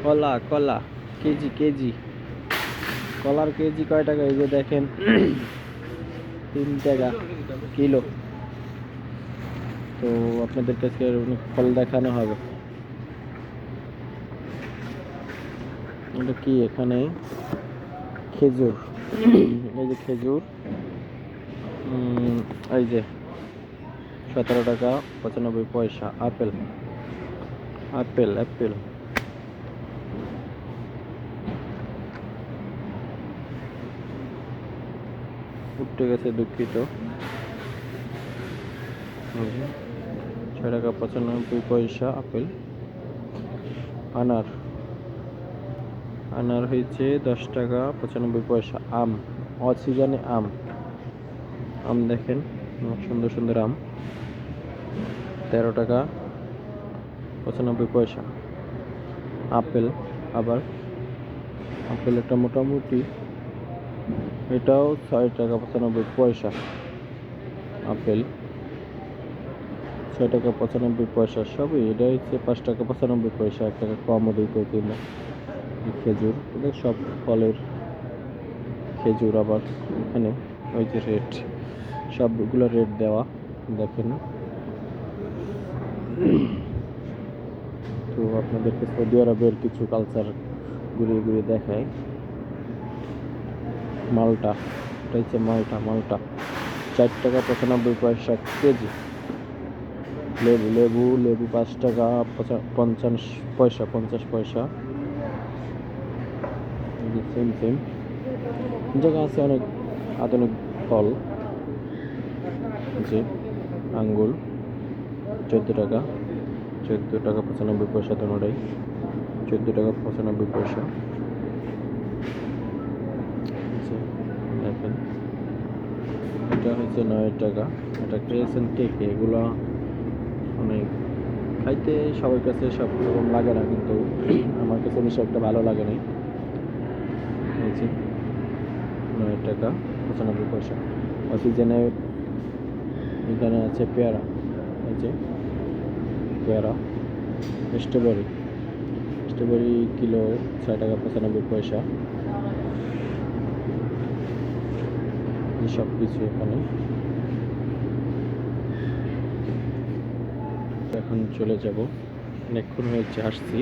কলা কলা KG KG কলার KG কয় টাকা? এই যে দেখেন 3 টাকা কিলো। তো আপনাদের কাছে অনেক ফল দেখানো হবে। এটা কি? এখানে খেজুর, এই যে খেজুর, এই যে 17 টাকা 95 পয়সা। আপেল আপেল আপেল উঠে গেছে, দুঃখিত। 6 টাকা 95 পয়সা আপেল। আনার আনার হয়েছে 10 টাকা 95 পয়সা। আম, অসিজনে আম, আম দেখেন সুন্দর সুন্দর আম, 13 টাকা 95 পয়সা। আপেল, আবার আপেল একটা মোটামুটি, এটাও 6 টাকা 95 পয়সা। আপেল 6 টাকা 95 পয়সা। সবই এটা হচ্ছে 5 টাকা 95 পয়সা, 1 টাকা কমও দিতে কিনা। খেজুর, এটা সব ফলের খেজুর। আবার এখানে ওই যে রেট, সবগুলো রেট দেওয়া দেখেন। তো আপনাদেরকে সৌদি আরবের কিছু কালচার ঘুরিয়ে ঘুরিয়ে দেখায়। মালটা, এটা হচ্ছে মালটা, মালটা 4 টাকা 95 পয়সা কেজি। লেবু লেবু লেবু 5 টাকা 50 পয়সা, 50 পয়সা। সেম সেম জায়গা আছে অনেক আধুনিক ফল, যে আঙ্গুর 14 টাকা, 14 টাকা 95 পয়সা। দুটোটাই 14 টাকা 95 পয়সা। দেখেন এটা হচ্ছে 9 টাকা। এটা খেয়েছেন কে কে? এগুলো অনেক খাইতে সবার কাছে সব রকম লাগে না, কিন্তু আমার কাছে বেশি একটা ভালো লাগে না। 9 টাকা 95 পয়সা। অক্সিজেনে এখানে আছে পেয়ারা, এই যে পেয়ারা। স্ট্রবেরি, স্ট্রবেরি কিলো 6 টাকা 95 পয়সা। সব কিছু এখানে। এখন চলে যাব, অনেকক্ষণ হয়েছে আসছি।